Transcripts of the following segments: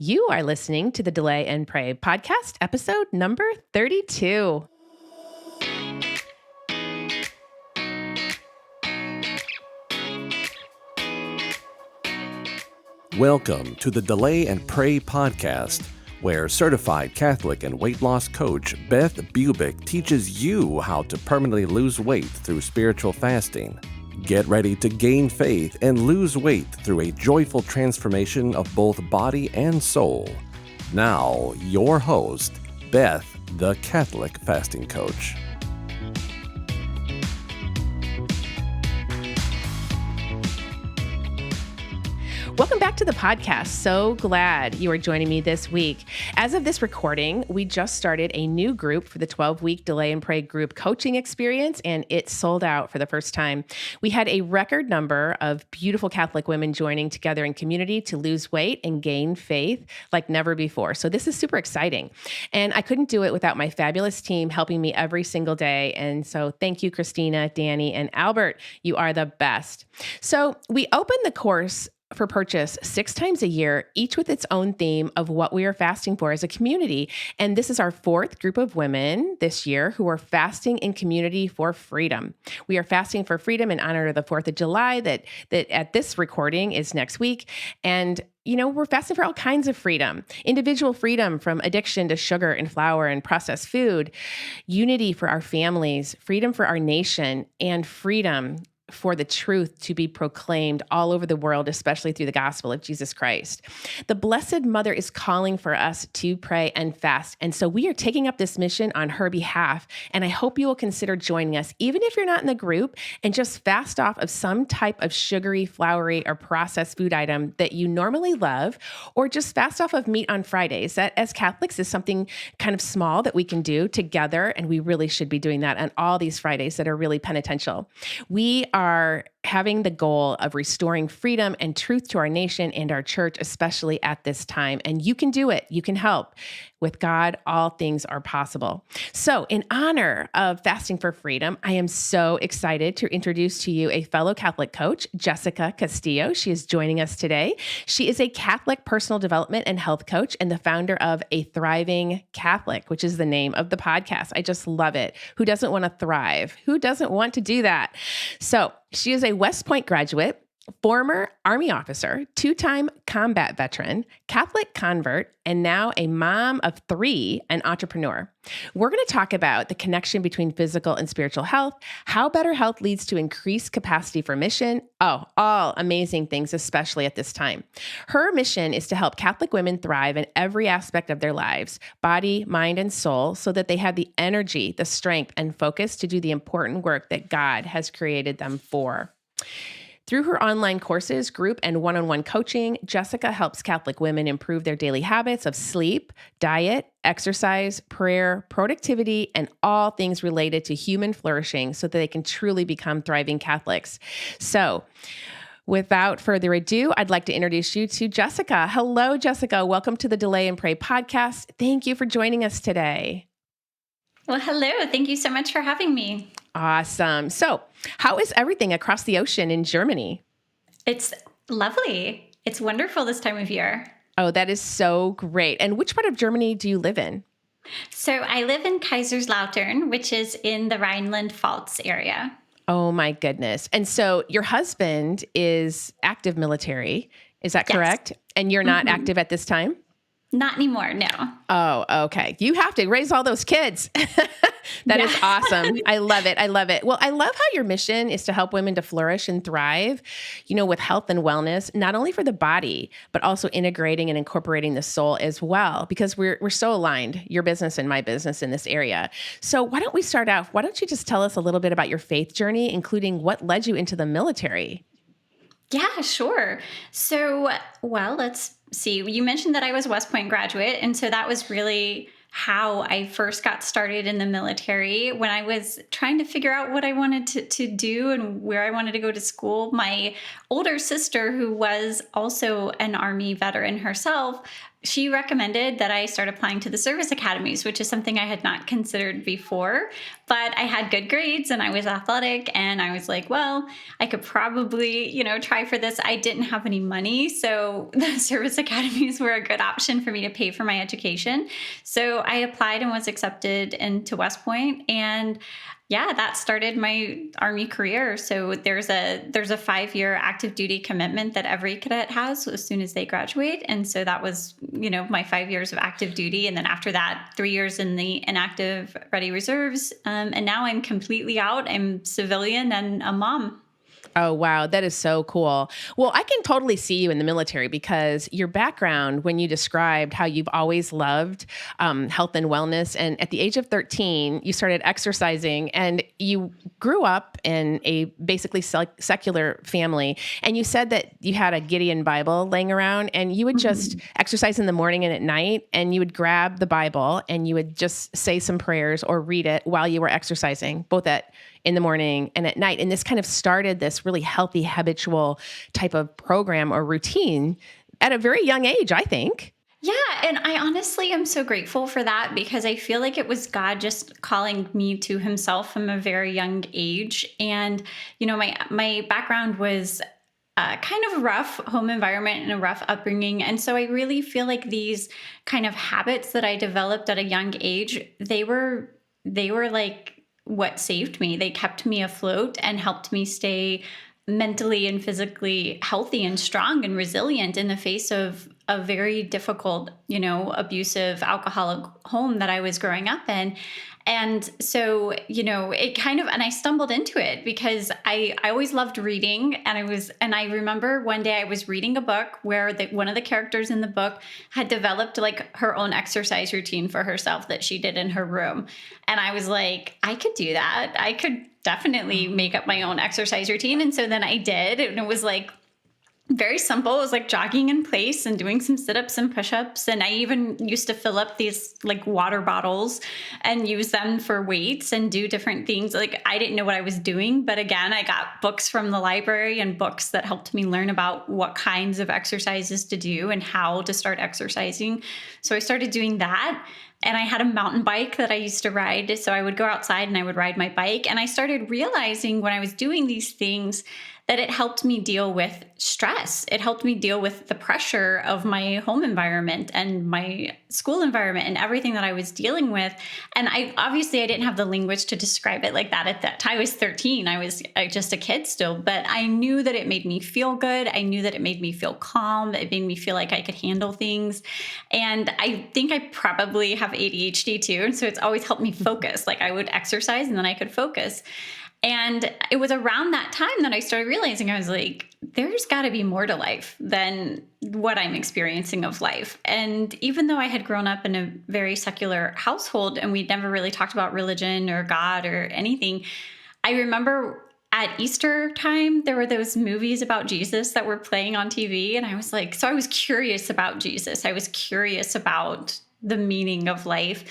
You are listening to the Delay and Pray podcast, episode number 32. Welcome to the Delay and Pray podcast, where certified Catholic and weight loss coach Beth Bubick teaches you how to permanently lose weight through spiritual fasting. Get ready to gain faith and lose weight through a joyful transformation of both body and soul. Now, your host, Beth, the Catholic fasting coach. Welcome back to the podcast. So glad you are joining me this week. As of this recording, we just started a new group for the 12-week Delay and Pray group coaching experience, and it sold out for the first time. We had a record number of beautiful Catholic women joining together in community to lose weight and gain faith like never before. So this is super exciting. And I couldn't do it without my fabulous team helping me every single day. And so thank you, Christina, Danny, and Albert. You are the best. So we opened the course for purchase 6 times a year, each with its own theme of what we are fasting for as a community. And this is our 4th group of women this year who are fasting in community for freedom. We are fasting for freedom in honor of the 4th of July that at this recording is next week. And we're fasting for all kinds of freedom, individual freedom from addiction to sugar and flour and processed food, unity for our families, freedom for our nation, and freedom for the truth to be proclaimed all over the world, especially through the gospel of Jesus Christ. The Blessed Mother is calling for us to pray and fast. And so we are taking up this mission on her behalf. And I hope you will consider joining us, even if you're not in the group, and just fast off of some type of sugary, floury, or processed food item that you normally love, or just fast off of meat on Fridays. That, as Catholics, is something kind of small that we can do together. And we really should be doing that on all these Fridays that are really penitential. We are having the goal of restoring freedom and truth to our nation and our church, especially at this time. And you can do it. You can help. With God, all things are possible. So in honor of fasting for freedom, I am so excited to introduce to you a fellow Catholic coach, Jessica Castillo. She is joining us today. She is a Catholic personal development and health coach and the founder of A Thriving Catholic, which is the name of the podcast. I just love it. Who doesn't want to thrive? Who doesn't want to do that? So she is a West Point graduate, former Army officer, 2-time combat veteran, Catholic convert, and now a mom of 3 and entrepreneur. We're going to talk about the connection between physical and spiritual health, how better health leads to increased capacity for mission. Oh, all amazing things, especially at this time. Her mission is to help Catholic women thrive in every aspect of their lives, body, mind, and soul, so that they have the energy, the strength, and focus to do the important work that God has created them for. Through her online courses, group, and one-on-one coaching, Jessica helps Catholic women improve their daily habits of sleep, diet, exercise, prayer, productivity, and all things related to human flourishing so that they can truly become thriving Catholics. So, without further ado, I'd like to introduce you to Jessica. Hello, Jessica. Welcome to the Delay and Pray podcast. Thank you for joining us today. Well, hello. Thank you so much for having me. Awesome. So, how is everything across the ocean in Germany? It's lovely. It's wonderful this time of year. Oh, that is so great. And which part of Germany do you live in? So I live in Kaiserslautern, which is in the Rhineland-Pfalz area. Oh, my goodness. And so your husband is active military. Is that correct? Yes. And you're not active at this time? Not anymore, no. Oh, okay. You have to raise all those kids. That is awesome. I love it. I love it. Well, I love how your mission is to help women to flourish and thrive, with health and wellness, not only for the body, but also integrating and incorporating the soul as well, because we're so aligned, your business and my business in this area. So why don't we start off? Why don't you just tell us a little bit about your faith journey, including what led you into the military? Yeah, sure. So, let's see. You mentioned that I was West Point graduate, and so that was really how I first got started in the military. When I was trying to figure out what I wanted to do and where I wanted to go to school, my older sister, who was also an Army veteran herself, she recommended that I start applying to the service academies, which is something I had not considered before. But I had good grades and I was athletic, and I was like, well, I could probably, try for this. I didn't have any money, so the service academies were a good option for me to pay for my education. So I applied and was accepted into West Point, and yeah, that started my Army career. So there's a 5-year active duty commitment that every cadet has as soon as they graduate. And so that was, my 5 years of active duty. And then after that, 3 years in the inactive ready reserves. And now I'm completely out. I'm civilian and a mom. Oh, wow. That is so cool. Well, I can totally see you in the military because your background, when you described how you've always loved health and wellness, and at the age of 13, you started exercising, and you grew up in a basically secular family. And you said that you had a Gideon Bible laying around, and you would just exercise in the morning and at night, and you would grab the Bible and you would just say some prayers or read it while you were exercising, both in the morning and at night. And this kind of started this really healthy, habitual type of program or routine at a very young age, I think. Yeah. And I honestly am so grateful for that, because I feel like it was God just calling me to himself from a very young age. And, my background was kind of a rough home environment and a rough upbringing. And so I really feel like these kind of habits that I developed at a young age, they were like what saved me. They kept me afloat and helped me stay mentally and physically healthy and strong and resilient in the face of a very difficult, abusive, alcoholic home that I was growing up in. And so, and I stumbled into it because I always loved reading. And I remember one day I was reading a book where one of the characters in the book had developed like her own exercise routine for herself that she did in her room. And I was like, I could do that. I could definitely make up my own exercise routine. And so then I did, and it was like very simple. It was like jogging in place and doing some sit-ups and push-ups. And I even used to fill up these like water bottles and use them for weights and do different things. Like I didn't know what I was doing. But again, I got books from the library and books that helped me learn about what kinds of exercises to do and how to start exercising. So I started doing that. And I had a mountain bike that I used to ride. So I would go outside and I would ride my bike. And I started realizing when I was doing these things that it helped me deal with stress. It helped me deal with the pressure of my home environment and my school environment and everything that I was dealing with. And I didn't have the language to describe it like that at that time. I was 13. I was just a kid still, but I knew that it made me feel good. I knew that it made me feel calm. It made me feel like I could handle things. And I think I probably have ADHD too. And so it's always helped me focus. Like I would exercise and then I could focus. And it was around that time that I started realizing, I was like, there's got to be more to life than what I'm experiencing of life. And even though I had grown up in a very secular household and we'd never really talked about religion or God or anything, I remember at Easter time, there were those movies about Jesus that were playing on TV. And I was like, so I was curious about Jesus. I was curious about the meaning of life.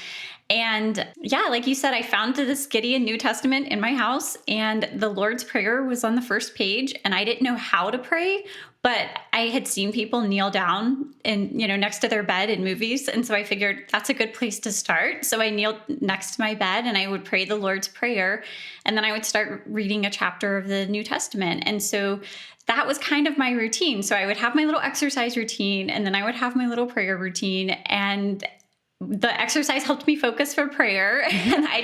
And yeah, like you said, I found this Gideon New Testament in my house, and the Lord's Prayer was on the first page, and I didn't know how to pray, but I had seen people kneel down and, next to their bed in movies. And so I figured that's a good place to start. So I kneeled next to my bed and I would pray the Lord's Prayer, and then I would start reading a chapter of the New Testament. And so that was kind of my routine. So I would have my little exercise routine, and then I would have my little prayer routine, and the exercise helped me focus for prayer. And I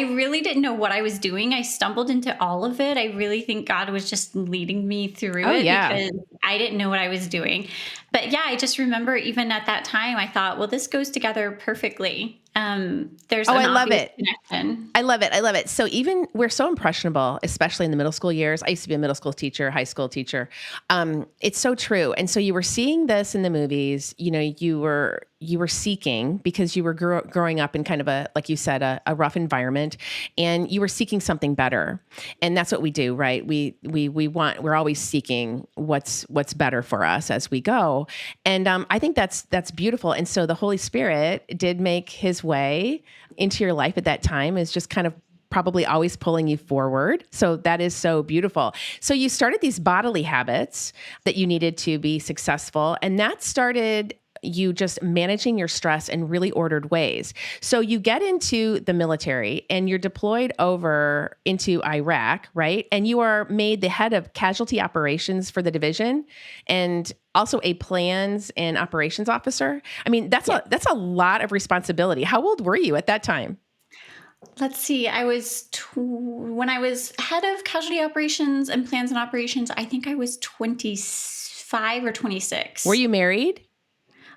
really didn't know what I was doing. I stumbled into all of it. I really think God was just leading me through it because I didn't know what I was doing. But yeah, I just remember even at that time, I thought, well, this goes together perfectly. There's I love it. Connection. I love it. I love it. So even we're so impressionable, especially in the middle school years. I used to be a middle school teacher, high school teacher. It's so true. And so you were seeing this in the movies, you were seeking because you were growing up in kind of like you said, a rough environment, and you were seeking something better. And that's what we do, right? We're always seeking what's better for us as we go. And I think that's beautiful. And so the Holy Spirit did make his way into your life at that time, is just kind of probably always pulling you forward. So that is so beautiful. So you started these bodily habits that you needed to be successful. And that started you just managing your stress in really ordered ways. So you get into the military and you're deployed over into Iraq, right? And you are made the head of casualty operations for the division and also a plans and operations officer. I mean, that's a lot of responsibility. How old were you at that time? Let's see. When I was head of casualty operations and plans and operations, I think I was 25 or 26. Were you married?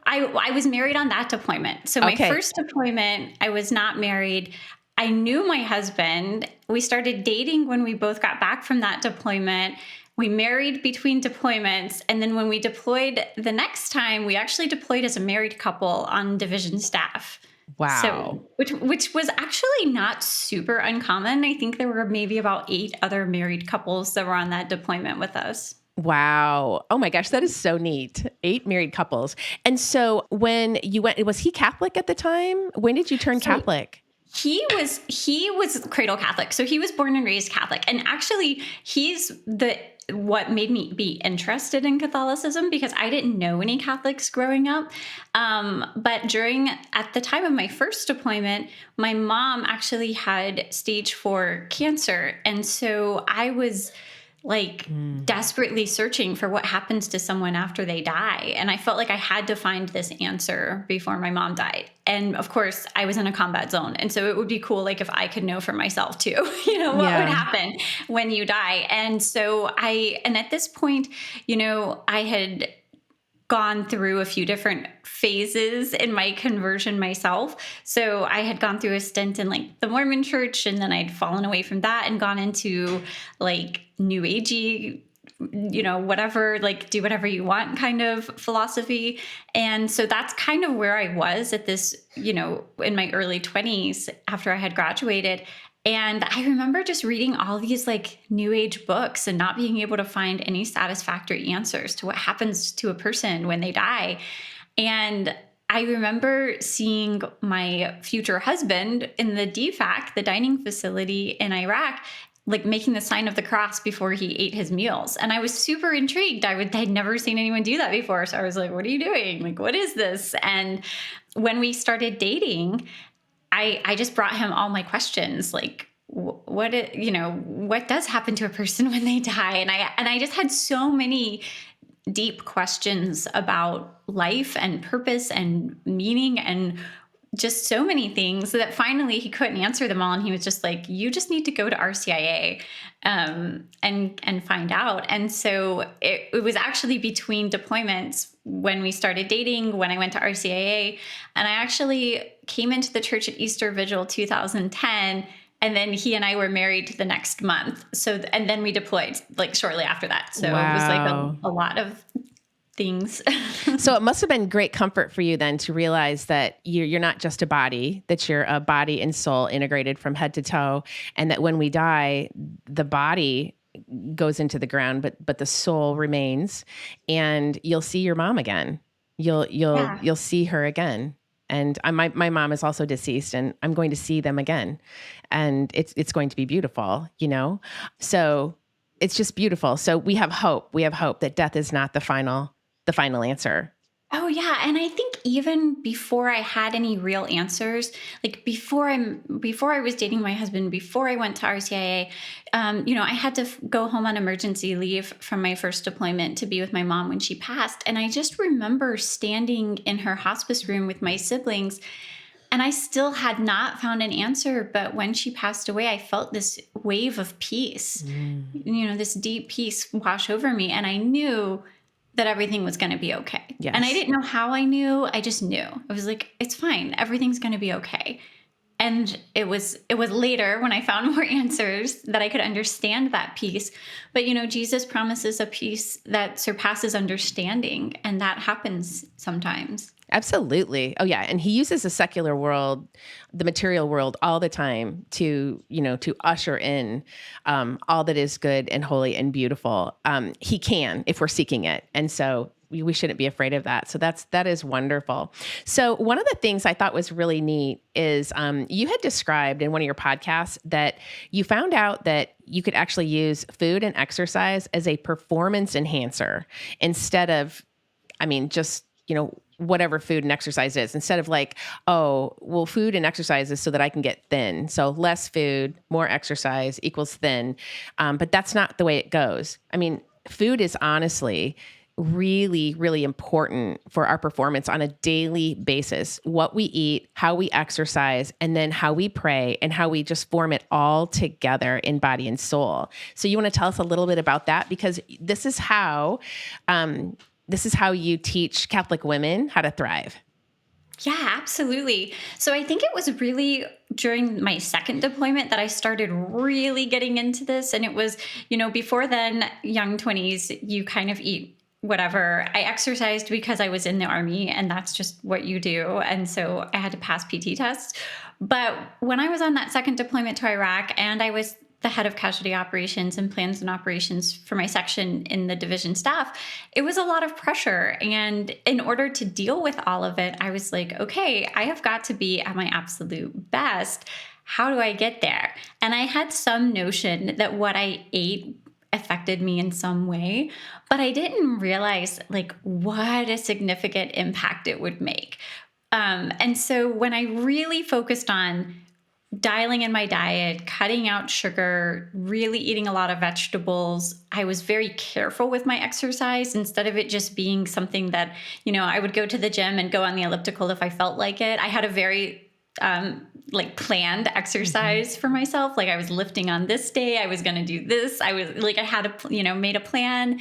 I was married on that deployment. So my first deployment, I was not married. I knew my husband. We started dating when we both got back from that deployment. We married between deployments. And then when we deployed the next time, we actually deployed as a married couple on division staff. Wow. So, which was actually not super uncommon. I think there were maybe about 8 other married couples that were on that deployment with us. Wow. Oh my gosh, that is so neat. 8 married couples. And so when you went, was he Catholic at the time? When did you turn Catholic? He was cradle Catholic. So he was born and raised Catholic. And actually he's what made me be interested in Catholicism, because I didn't know any Catholics growing up. But at the time of my first deployment, my mom actually had stage 4 cancer. And so I was desperately searching for what happens to someone after they die. And I felt like I had to find this answer before my mom died. And of course I was in a combat zone. And so it would be cool, if I could know for myself too, what would happen when you die. And so at this point, I had gone through a few different phases in my conversion myself. So I had gone through a stint in the Mormon church, and then I'd fallen away from that and gone into new agey, whatever, do whatever you want kind of philosophy. And so that's kind of where I was at this, in my early 20s after I had graduated. And I remember just reading all these new age books and not being able to find any satisfactory answers to what happens to a person when they die. And I remember seeing my future husband in the DFAC, the dining facility in Iraq, making the sign of the cross before he ate his meals. And I was super intrigued. I'd never seen anyone do that before. So I was like, what are you doing? What is this? And when we started dating, I just brought him all my questions, what does happen to a person when they die? And I just had so many deep questions about life and purpose and meaning and just so many things that finally he couldn't answer them all. And he was just like, you just need to go to RCIA and find out. And so it was actually between deployments when we started dating, when I went to RCIA, and I actually came into the church at Easter Vigil 2010. And then he and I were married the next month. And then we deployed shortly after that. So It was a lot of things. So it must have been great comfort for you then to realize that you're not just a body, that you're a body and soul integrated from head to toe. And that when we die, the body goes into the ground, but the soul remains, and you'll see your mom again. You'll see her again. And my mom is also deceased, and I'm going to see them again, and it's going to be beautiful, So it's just beautiful. So we have hope. We have hope that death is not the final answer. Oh yeah. And I think even before I had any real answers, before I was dating my husband, before I went to RCIA, I had to go home on emergency leave from my first deployment to be with my mom when she passed. And I just remember standing in her hospice room with my siblings, and I still had not found an answer. But when she passed away, I felt this wave of peace, this deep peace wash over me. And I knew that everything was going to be okay. Yes. And I didn't know how I knew. I just knew. I was like, it's fine. Everything's going to be okay. And it was later when I found more answers that I could understand that peace. But, Jesus promises a peace that surpasses understanding. And that happens sometimes. Absolutely. Oh yeah. And he uses the secular world, the material world all the time to usher in all that is good and holy and beautiful. He can, if we're seeking it. And so we shouldn't be afraid of that. So that is wonderful. So one of the things I thought was really neat is you had described in one of your podcasts that you found out that you could actually use food and exercise as a performance enhancer instead of, just whatever food and exercise is, instead of like, oh, well, food and exercise is so that I can get thin. So less food, more exercise equals thin. But that's not the way it goes. I mean, food is honestly really, really important for our performance on a daily basis. What we eat, how we exercise, and then how we pray, and how we just form it all together in body and soul. So you want to tell us a little bit about that? Because this is how you teach Catholic women how to thrive. Yeah, absolutely. So I think it was really during my second deployment that I started really getting into this. And it was, before then, young 20s, you kind of eat whatever. I exercised because I was in the Army, and that's just what you do. And so I had to pass PT tests. But when I was on that second deployment to Iraq, and I was the head of casualty operations and plans and operations for my section in the division staff, it was a lot of pressure. And in order to deal with all of it, I was like, okay, I have got to be at my absolute best. How do I get there? And I had some notion that what I ate affected me in some way, but I didn't realize like what a significant impact it would make. And so when I really focused on dialing in my diet, cutting out sugar, really eating a lot of vegetables, I was very careful with my exercise instead of it just being something that, I would go to the gym and go on the elliptical if I felt like it. I had a very planned exercise for myself. Like I was lifting on this day, I was going to do this. I was like, I had made a plan.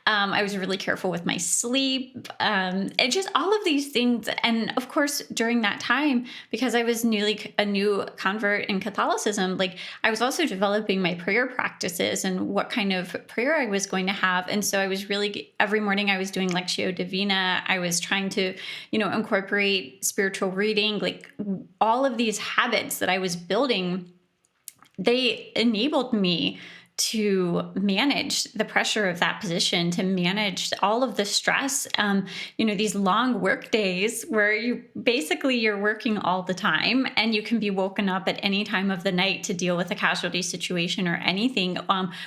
I was really careful with my sleep, and just all of these things. And of course, during that time, because I was a new convert in Catholicism, like I was also developing my prayer practices and what kind of prayer I was going to have. And so I was really, every morning I was doing Lectio Divina. I was trying to, incorporate spiritual reading, like all of these habits that I was building, they enabled me to manage the pressure of that position, to manage all of the stress, these long work days where you're working all the time, and you can be woken up at any time of the night to deal with a casualty situation or anything,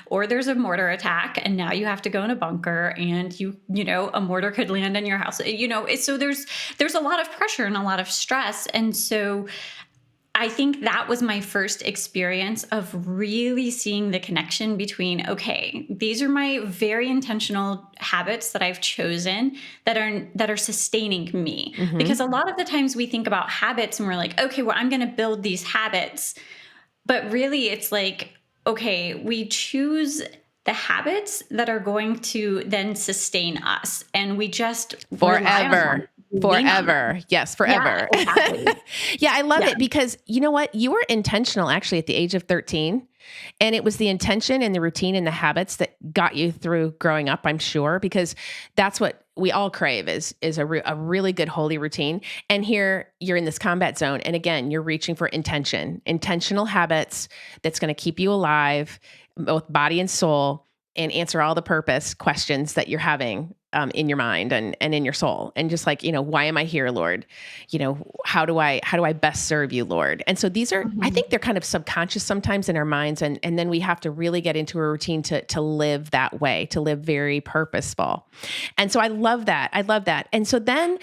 or there's a mortar attack and now you have to go in a bunker, and a mortar could land in your house, so there's a lot of pressure and a lot of stress. And so I think that was my first experience of really seeing the connection between, okay, these are my very intentional habits that I've chosen that are sustaining me. Mm-hmm. Because a lot of the times we think about habits and we're like, okay, well, I'm going to build these habits. But really it's like, okay, we choose the habits that are going to then sustain us. And we just forever. Yes, forever. Yeah, exactly. Yeah, I love it because you know what? You were intentional actually at the age of 13. And it was the intention and the routine and the habits that got you through growing up, I'm sure, because that's what we all crave is a really good holy routine. And here you're in this combat zone. And again, you're reaching for intentional habits that's going to keep you alive, both body and soul, and answer all the purpose questions that you're having in your mind and in your soul. And just like, why am I here, Lord? How do I best serve you, Lord? And so these are, I think they're kind of subconscious sometimes in our minds. And then we have to really get into a routine to live that way, to live very purposeful. And so I love that. And so then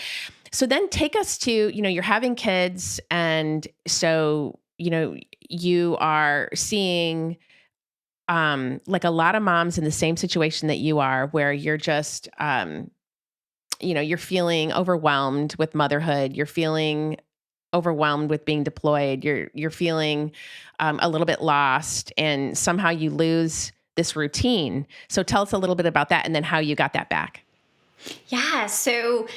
take us to, you're having kids. And so, you are seeing like a lot of moms in the same situation that you are, where you're just, you're feeling overwhelmed with motherhood. You're feeling overwhelmed with being deployed. You're feeling a little bit lost, and somehow you lose this routine. So tell us a little bit about that, and then how you got that back. Yeah. So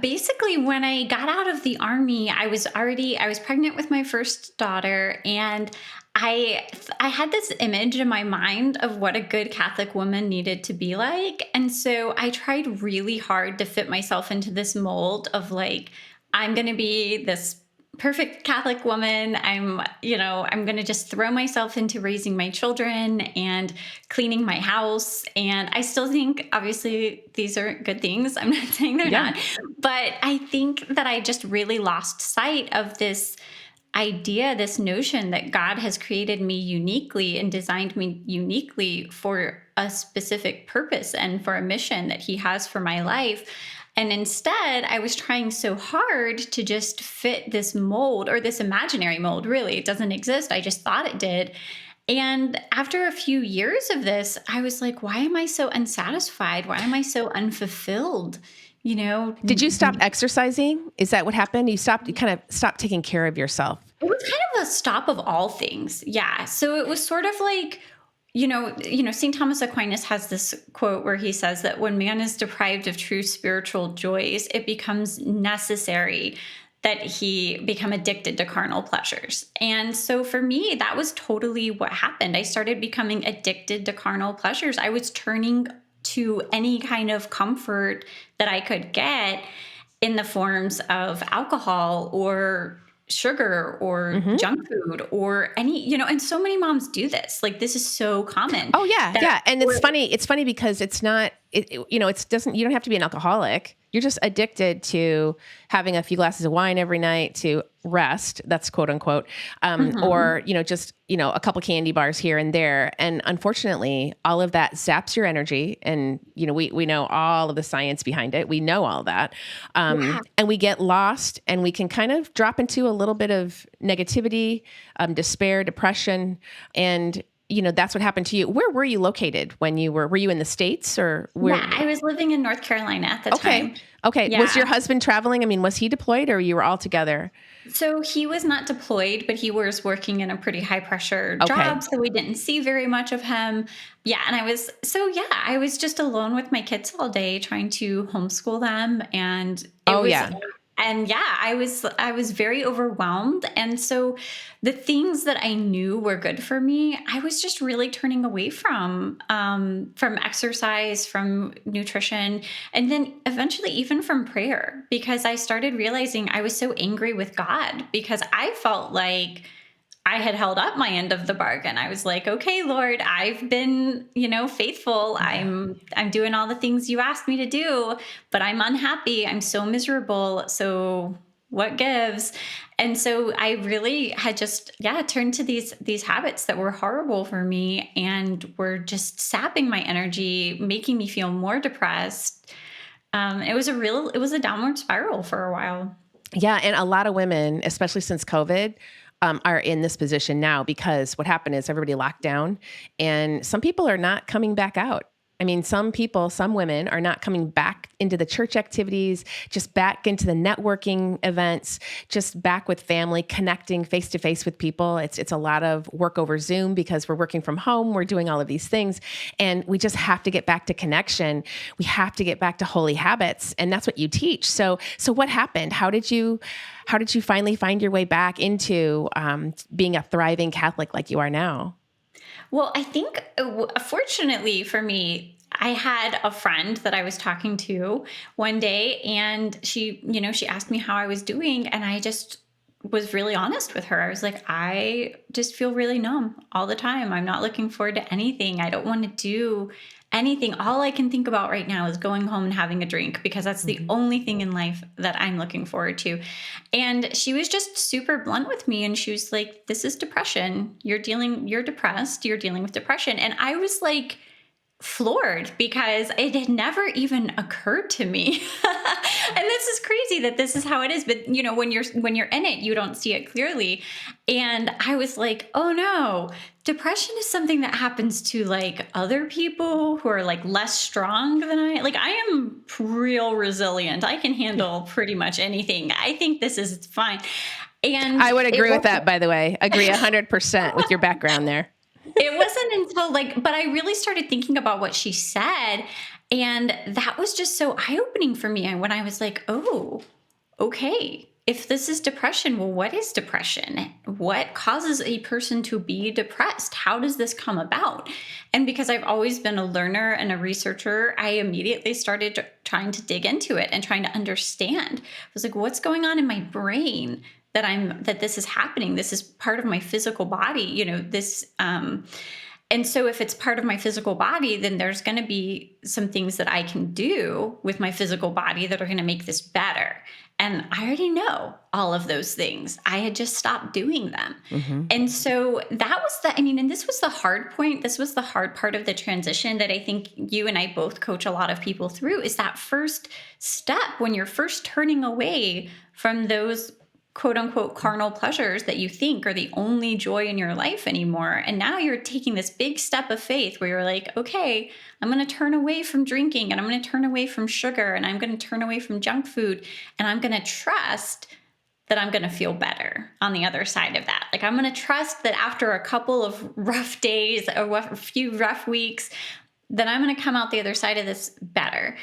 basically, when I got out of the Army, I was pregnant with my first daughter, and I had this image in my mind of what a good Catholic woman needed to be like. And so I tried really hard to fit myself into this mold of like, I'm going to be this perfect Catholic woman. I'm going to just throw myself into raising my children and cleaning my house. And I still think, obviously, these are good things. I'm not saying they're not, but I think that I just really lost sight of this idea, this notion that God has created me uniquely and designed me uniquely for a specific purpose and for a mission that he has for my life. And instead, I was trying so hard to just fit this mold, or this imaginary mold. Really, it doesn't exist. I just thought it did. And after a few years of this, I was like, why am I so unsatisfied? Why am I so unfulfilled? You know, Did you stop exercising? Is that what happened? You kind of stopped taking care of yourself. it was kind of a stop of all things. Yeah. So it was sort of like, St. Thomas Aquinas has this quote where he says that when man is deprived of true spiritual joys, it becomes necessary that he become addicted to carnal pleasures. And so for me, that was totally what happened. I started becoming addicted to carnal pleasures. I was turning to any kind of comfort that I could get in the forms of alcohol or sugar or junk food or any, and so many moms do this. Like, this is so common. Oh yeah. Yeah. And it's funny because it's not, it doesn't, you don't have to be an alcoholic. You're just addicted to having a few glasses of wine every night to rest. That's quote unquote. Or, just, a couple candy bars here and there. And unfortunately, all of that zaps your energy. And, we know all of the science behind it. We know all that. And we get lost, and we can kind of drop into a little bit of negativity, despair, depression. And, that's what happened to you. Where were you located when were you in the States or where? Yeah, I was living in North Carolina at the time. Okay. Yeah. Was your husband traveling? I mean, was he deployed, or you were all together? So he was not deployed, but he was working in a pretty high pressure job. So we didn't see very much of him. Yeah. And I was just alone with my kids all day trying to homeschool them. And I was very overwhelmed. And so the things that I knew were good for me, I was just really turning away from exercise, from nutrition, and then eventually even from prayer, because I started realizing I was so angry with God because I felt like I had held up my end of the bargain. I was like, okay, Lord, I've been, faithful. I'm doing all the things you asked me to do, but I'm unhappy. I'm so miserable. So what gives? And so I really had just, turned to these habits that were horrible for me and were just sapping my energy, making me feel more depressed. It was a downward spiral for a while. Yeah. And a lot of women, especially since COVID, are in this position now because what happened is everybody locked down, and some people are not coming back out. I mean, some women are not coming back into the church activities, just back into the networking events, just back with family, connecting face to face with people. It's a lot of work over Zoom because we're working from home. We're doing all of these things, and we just have to get back to connection. We have to get back to holy habits, and that's what you teach. So what happened? How did you finally find your way back into being a thriving Catholic like you are now? Well, I think fortunately for me, I had a friend that I was talking to one day, and she asked me how I was doing, and I just was really honest with her. I was like, I just feel really numb all the time. I'm not looking forward to anything. I don't want to do anything. All I can think about right now is going home and having a drink, because that's the only thing in life that I'm looking forward to. And she was just super blunt with me. And she was like, this is depression. You're depressed. You're dealing with depression. And I was like, floored, because it had never even occurred to me. And this is crazy that this is how it is. But when you're in it, you don't see it clearly. And I was like, oh no, depression is something that happens to like other people who are like less strong than I am real resilient. I can handle pretty much anything. I think this is fine. And I would agree with that, by the way. Agree 100% with your background there. It wasn't until but I really started thinking about what she said. And that was just so eye-opening for me. And when I was like, oh, okay, if this is depression, well, what is depression? What causes a person to be depressed? How does this come about? And because I've always been a learner and a researcher, I immediately started trying to dig into it and trying to understand. I was like, what's going on in my brain that this is happening? This is part of my physical body, And so if it's part of my physical body, then there's going to be some things that I can do with my physical body that are going to make this better. And I already know all of those things. I had just stopped doing them. And so that was and this was the hard point. This was the hard part of the transition that I think you and I both coach a lot of people through, is that first step when you're first turning away from those quote unquote carnal pleasures that you think are the only joy in your life anymore. And now you're taking this big step of faith where you're like, okay, I'm going to turn away from drinking, and I'm going to turn away from sugar, and I'm going to turn away from junk food. And I'm going to trust that I'm going to feel better on the other side of that. Like, I'm going to trust that after a couple of rough days, a few rough weeks, that I'm going to come out the other side of this better.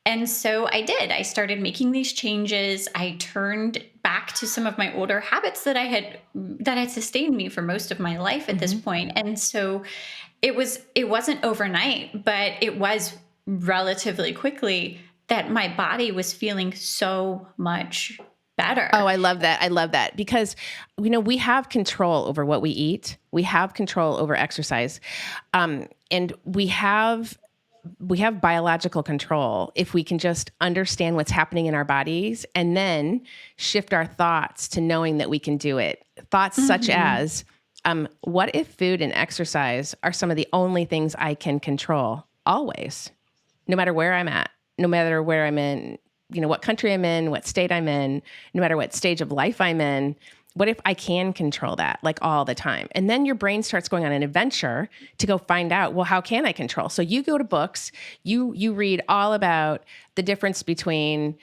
And so I did. I started making these changes. I turned back to some of my older habits that had sustained me for most of my life at this point. And so it wasn't overnight, but it was relatively quickly that my body was feeling so much better. Oh, I love that. I love that, because, we have control over what we eat. We have control over exercise. And we have biological control if we can just understand what's happening in our bodies and then shift our thoughts to knowing that we can do it. Thoughts such as, what if food and exercise are some of the only things I can control always, no matter where I'm at, no matter where I'm in, what country I'm in, what state I'm in, no matter what stage of life I'm in. What if I can control that, like, all the time? And then your brain starts going on an adventure to go find out, well, how can I control? So you go to books, you read all about the difference between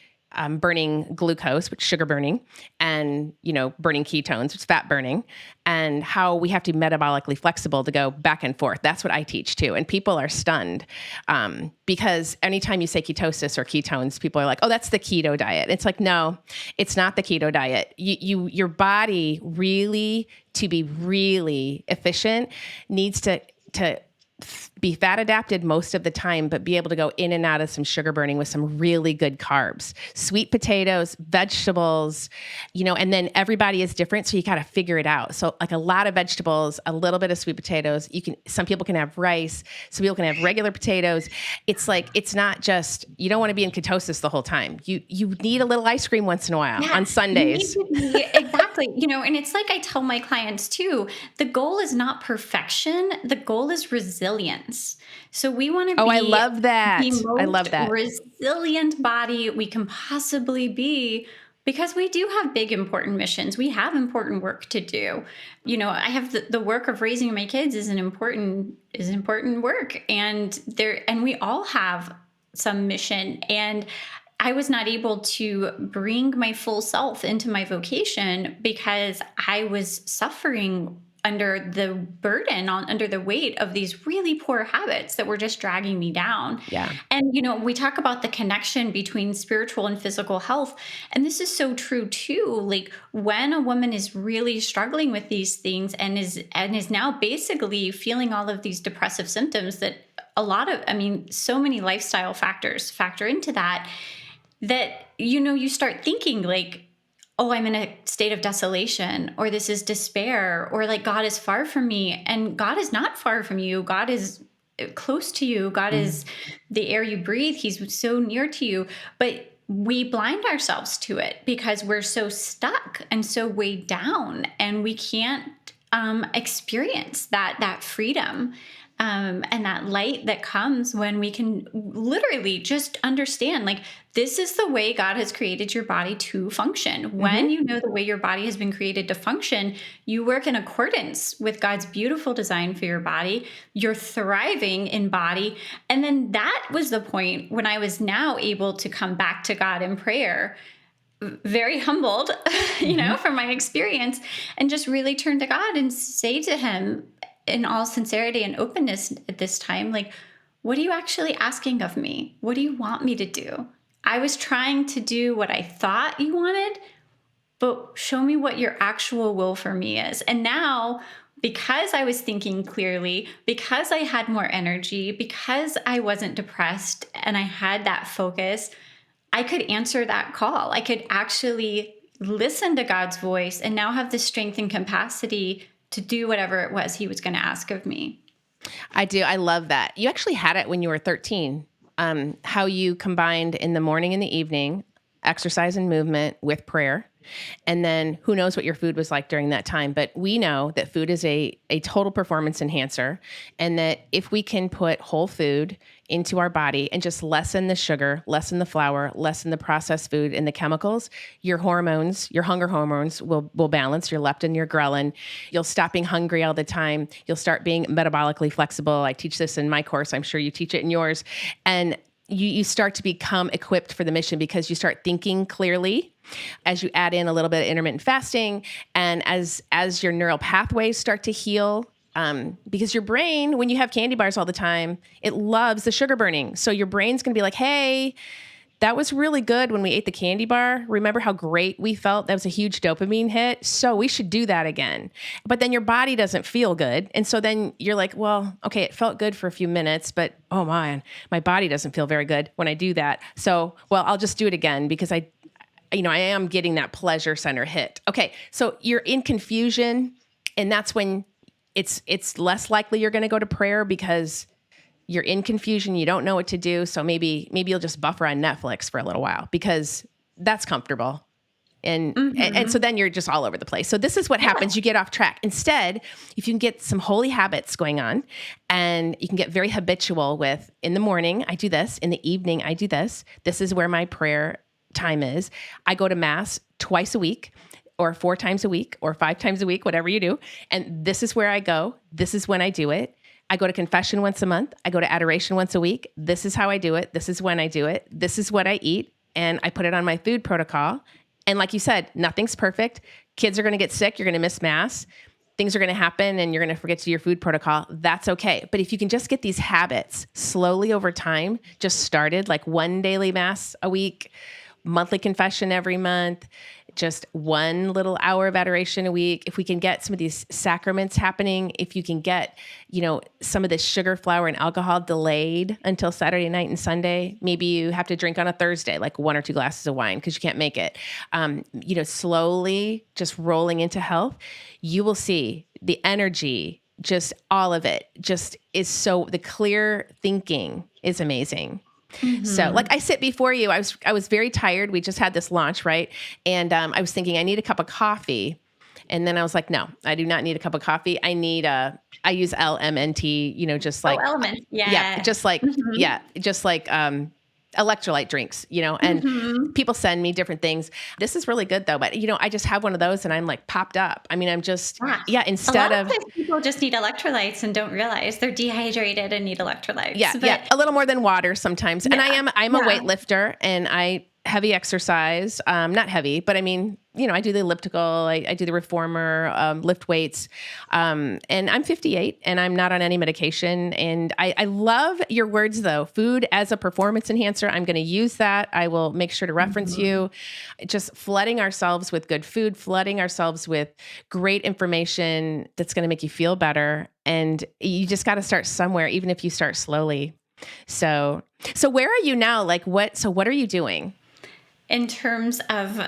burning glucose, which is sugar burning, and, burning ketones, which is fat burning, and how we have to be metabolically flexible to go back and forth. That's what I teach too. And people are stunned because anytime you say ketosis or ketones, people are like, oh, that's the keto diet. It's like, no, it's not the keto diet. Your body really, to be really efficient, needs to be fat adapted most of the time, but be able to go in and out of some sugar burning with some really good carbs, sweet potatoes, vegetables, and then everybody is different. So you got to figure it out. So like a lot of vegetables, a little bit of sweet potatoes. Some people can have rice. Some people can have regular potatoes. It's like, it's not just, you don't want to be in ketosis the whole time. You need a little ice cream once in a while on Sundays. Exactly. And it's like I tell my clients too, the goal is not perfection. The goal is resilience. So we want to be I love that. the most I love that. resilient body we can possibly be, because we do have big, important missions. We have important work to do. I have the work of raising my kids is important work. And we all have some mission. And I was not able to bring my full self into my vocation because I was suffering under the burden, under the weight of these really poor habits that were just dragging me down. Yeah. And, we talk about the connection between spiritual and physical health. And this is so true too. Like, when a woman is really struggling with these things and is now basically feeling all of these depressive symptoms that so many lifestyle factors factor into that you start thinking like, oh, I'm in a state of desolation, or this is despair, or like God is far from me. And God is not far from you. God is close to you. God is the air you breathe. He's so near to you. But we blind ourselves to it because we're so stuck and so weighed down, and we can't experience that freedom. And that light that comes when we can literally just understand, like, this is the way God has created your body to function. When you know the way your body has been created to function, you work in accordance with God's beautiful design for your body. You're thriving in body. And then that was the point when I was now able to come back to God in prayer, very humbled, from my experience, and just really turn to God and say to him, in all sincerity and openness at this time, like, what are you actually asking of me? What do you want me to do? I was trying to do what I thought you wanted, but show me what your actual will for me is. And now, because I was thinking clearly, because I had more energy, because I wasn't depressed and I had that focus, I could answer that call. I could actually listen to God's voice and now have the strength and capacity to do whatever it was he was going to ask of me. I do. I love that. You actually had it when you were 13, how you combined in the morning and the evening exercise and movement with prayer. And then who knows what your food was like during that time. But we know that food is a total performance enhancer. And that if we can put whole food into our body and just lessen the sugar, lessen the flour, lessen the processed food and the chemicals, your hormones, your hunger hormones will balance, your leptin, your ghrelin. You'll stop being hungry all the time. You'll start being metabolically flexible. I teach this in my course. I'm sure you teach it in yours. And you start to become equipped for the mission because you start thinking clearly as you add in a little bit of intermittent fasting and as your neural pathways start to heal. Because your brain, when you have candy bars all the time, it loves the sugar burning. So your brain's going to be like, hey, that was really good when we ate the candy bar. Remember how great we felt? That was a huge dopamine hit. So we should do that again. But then your body doesn't feel good. And so then you're like, well, okay, it felt good for a few minutes, but oh man, my body doesn't feel very good when I do that. So, well, I'll just do it again because I am getting that pleasure center hit. Okay. So you're in confusion, and that's when it's less likely you're going to go to prayer because you're in confusion. You don't know what to do. So maybe you'll just buffer on Netflix for a little while because that's comfortable. And so then you're just all over the place. So this is what happens. You get off track. Instead, if you can get some holy habits going on and you can get very habitual with in the morning, I do this. In the evening, I do this. This is where my prayer time is. I go to mass twice a week or 4 times a week or 5 times a week, whatever you do. And this is where I go. This is when I do it. I go to confession once a month. I go to adoration once a week. This is how I do it. This is when I do it. This is what I eat. And I put it on my food protocol. And like you said, nothing's perfect. Kids are going to get sick. You're going to miss mass. Things are going to happen and you're going to forget to do your food protocol. That's okay. But if you can just get these habits slowly over time, just started like 1 daily mass a week, monthly confession every month, just 1 little hour of adoration a week. If we can get some of these sacraments happening, if you can get, some of this sugar, flour, and alcohol delayed until Saturday night and Sunday, maybe you have to drink on a Thursday, like 1 or 2 glasses of wine because you can't make it. Slowly just rolling into health, you will see the energy, just all of it just is the clear thinking is amazing. Mm-hmm. So like I sit before you, I was very tired. We just had this launch, right? And I was thinking I need a cup of coffee. And then I was like, no, I do not need a cup of coffee. I use LMNT, just like, Element. Yeah. Just like, electrolyte drinks, and people send me different things. This is really good though. But, I just have one of those and I'm like popped up. I mean, I'm just, instead a lot of people just need electrolytes and don't realize they're dehydrated and need electrolytes. Yeah. A little more than water sometimes. Yeah. And I'm a weightlifter and I heavy exercise, not heavy, but I mean, I do the elliptical, I do the reformer, lift weights. And I'm 58 and I'm not on any medication. And I love your words though. Food as a performance enhancer. I'm going to use that. I will make sure to reference you. Just flooding ourselves with good food, flooding ourselves with great information that's going to make you feel better. And you just got to start somewhere, even if you start slowly. So where are you now? What are you doing? In terms of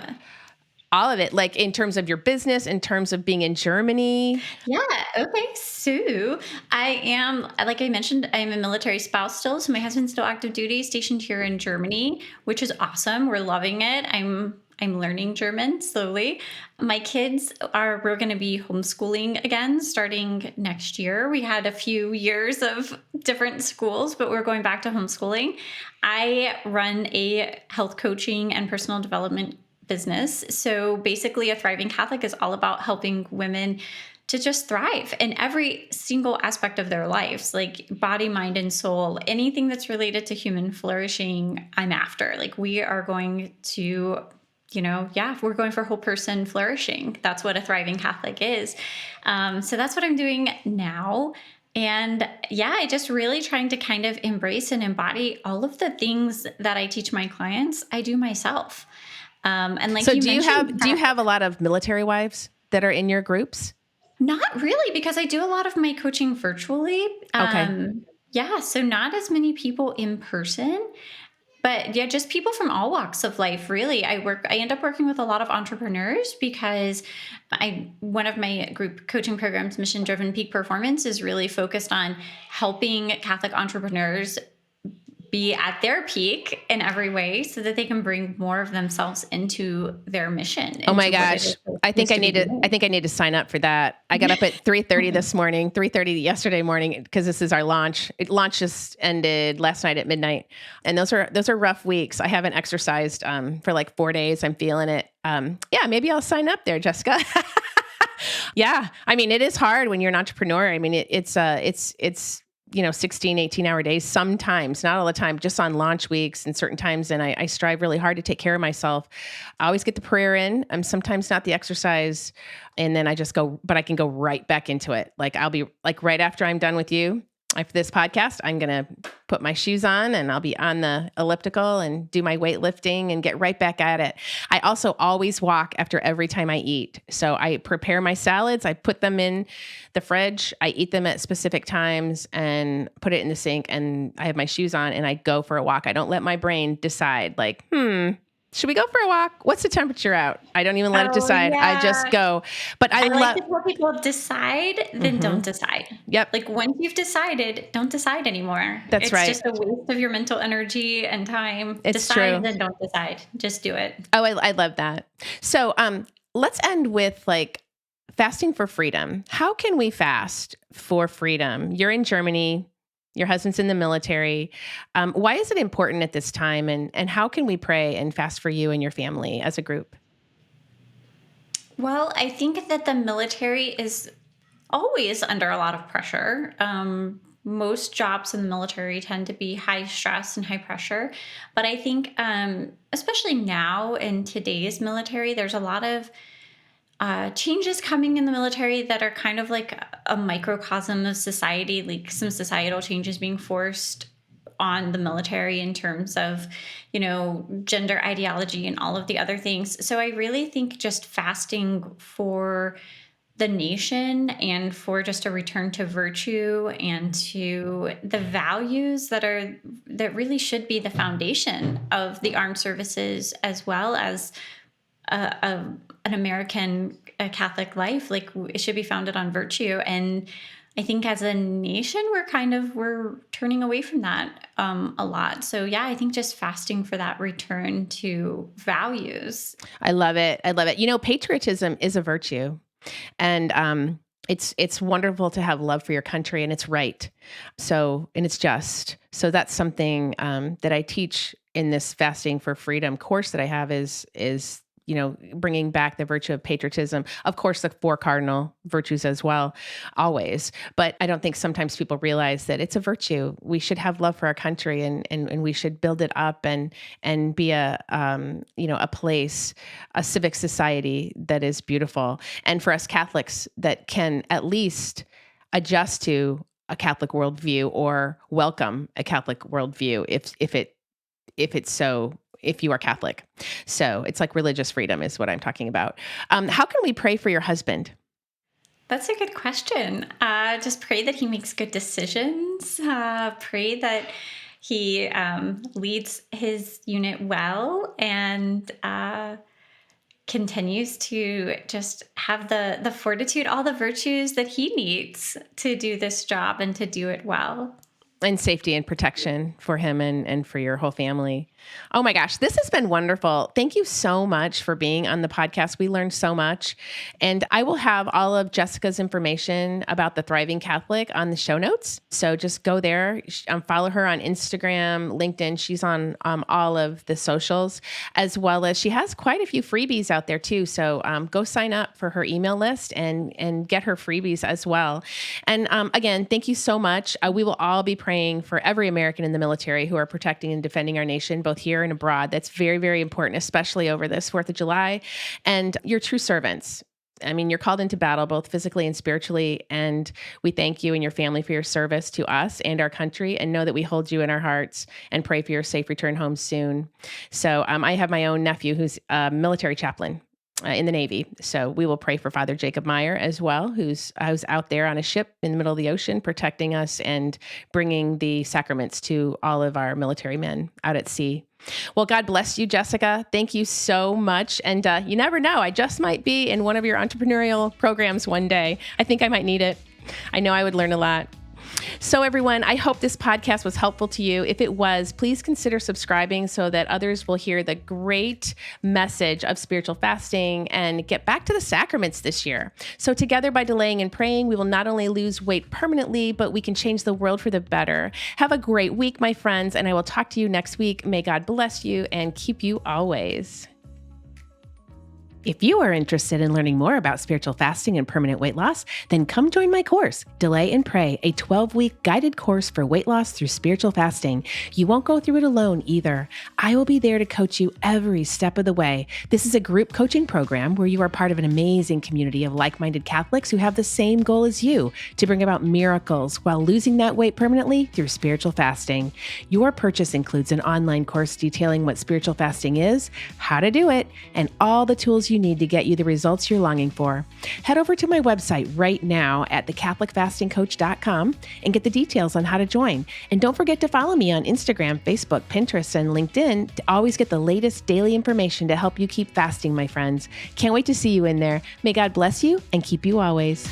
all of it, like in terms of your business, in terms of being in Germany? Yeah. Okay. So I am, like I mentioned, I'm a military spouse still. So my husband's still active duty, stationed here in Germany, which is awesome. We're loving it. I'm learning German slowly. My kids we're going to be homeschooling again starting next year. We had a few years of different schools, but we're going back to homeschooling. I run a health coaching and personal development business. So basically a Thriving Catholic is all about helping women to just thrive in every single aspect of their lives, like body, mind, and soul. Anything that's related to human flourishing, I'm after. Like we are going to we're going for whole person flourishing. That's what a Thriving Catholic is. So that's what I'm doing now. And I just really trying to kind of embrace and embody all of the things that I teach my clients, I do myself. And like, so do you have a lot of military wives that are in your groups? Not really, because I do a lot of my coaching virtually. Okay. So not as many people in person. But yeah, just people from all walks of life, really. I end up working with a lot of entrepreneurs because one of my group coaching programs, Mission Driven Peak Performance, is really focused on helping Catholic entrepreneurs be at their peak in every way so that they can bring more of themselves into their mission. Oh my gosh. I think I need to sign up for that. I got up at 3:30 this morning, 3:30 yesterday morning, because this is our launch. Launch just ended last night at midnight. And those are rough weeks. I haven't exercised for like 4 days. I'm feeling it. Yeah, maybe I'll sign up there, Jessica. Yeah. I mean, it is hard when you're an entrepreneur. I mean, it's 16, 18-hour days, sometimes, not all the time, just on launch weeks and certain times. And I strive really hard to take care of myself. I always get the prayer in. I'm sometimes not the exercise. And then I just go, but I can go right back into it. Like I'll be like, right after I'm done with you, for this podcast, I'm going to put my shoes on and I'll be on the elliptical and do my weightlifting and get right back at it. I also always walk after every time I eat. So I prepare my salads. I put them in the fridge. I eat them at specific times and put it in the sink, and I have my shoes on and I go for a walk. I don't let my brain decide like, should we go for a walk? What's the temperature out? I don't even let it decide. Yeah. I just go. But I like to tell people decide, then don't decide. Yep. Like once you've decided, don't decide anymore. That's right. It's just a waste of your mental energy and time. It's decide, true. Then don't decide. Just do it. Oh, I love that. So let's end with like fasting for freedom. How can we fast for freedom? You're in Germany. Your husband's in the military. Why is it important at this time? And how can we pray and fast for you and your family as a group? Well, I think that the military is always under a lot of pressure. Most jobs in the military tend to be high stress and high pressure. But I think, especially now in today's military, there's a lot of changes coming in the military that are kind of like a microcosm of society, like some societal changes being forced on the military in terms of, gender ideology and all of the other things. So I really think just fasting for the nation and for just a return to virtue and to the values that really should be the foundation of the armed services, as well as an American Catholic life. Like it should be founded on virtue. And I think as a nation, we're turning away from that a lot. So yeah, I think just fasting for that return to values. I love it. Patriotism is a virtue, and it's wonderful to have love for your country, and it's right. So, and it's just. So that's something that I teach in this fasting for freedom course that I have is bringing back the virtue of patriotism. Of course, the 4 cardinal virtues as well, always. But I don't think sometimes people realize that it's a virtue. We should have love for our country, and we should build it up and be a place, a civic society that is beautiful. And for us Catholics that can at least adjust to a Catholic worldview or welcome a Catholic worldview if you are Catholic. So it's like religious freedom is what I'm talking about. How can we pray for your husband? That's a good question. Just pray that he makes good decisions. Pray that he leads his unit well and continues to just have the fortitude, all the virtues that he needs to do this job and to do it well. And safety and protection for him and for your whole family. Oh my gosh, this has been wonderful. Thank you so much for being on the podcast. We learned so much. And I will have all of Jessica's information about the Thriving Catholic on the show notes. So just go there, follow her on Instagram, LinkedIn. She's on all of the socials, as well as she has quite a few freebies out there too. So go sign up for her email list and get her freebies as well. And again, thank you so much. We will all be praying for every American in the military who are protecting and defending our nation, both here and abroad. That's very, very important, especially over this 4th of July. And you're true servants. I mean, you're called into battle, both physically and spiritually. And we thank you and your family for your service to us and our country, and know that we hold you in our hearts and pray for your safe return home soon. So I have my own nephew who's a military chaplain. in the Navy. So we will pray for Father Jacob Meyer as well, who's out there on a ship in the middle of the ocean, protecting us and bringing the sacraments to all of our military men out at sea. Well, God bless you, Jessica. Thank you so much. And you never know, I just might be in one of your entrepreneurial programs one day. I think I might need it. I know I would learn a lot. So everyone, I hope this podcast was helpful to you. If it was, please consider subscribing so that others will hear the great message of spiritual fasting and get back to the sacraments this year. So together, by delaying and praying, we will not only lose weight permanently, but we can change the world for the better. Have a great week, my friends, and I will talk to you next week. May God bless you and keep you always. If you are interested in learning more about spiritual fasting and permanent weight loss, then come join my course, Delay and Pray, a 12-week guided course for weight loss through spiritual fasting. You won't go through it alone either. I will be there to coach you every step of the way. This is a group coaching program where you are part of an amazing community of like-minded Catholics who have the same goal as you, to bring about miracles while losing that weight permanently through spiritual fasting. Your purchase includes an online course detailing what spiritual fasting is, how to do it, and all the tools you need to get you the results you're longing for. Head over to my website right now at thecatholicfastingcoach.com and get the details on how to join. And don't forget to follow me on Instagram, Facebook, Pinterest, and LinkedIn to always get the latest daily information to help you keep fasting, my friends. Can't wait to see you in there. May God bless you and keep you always.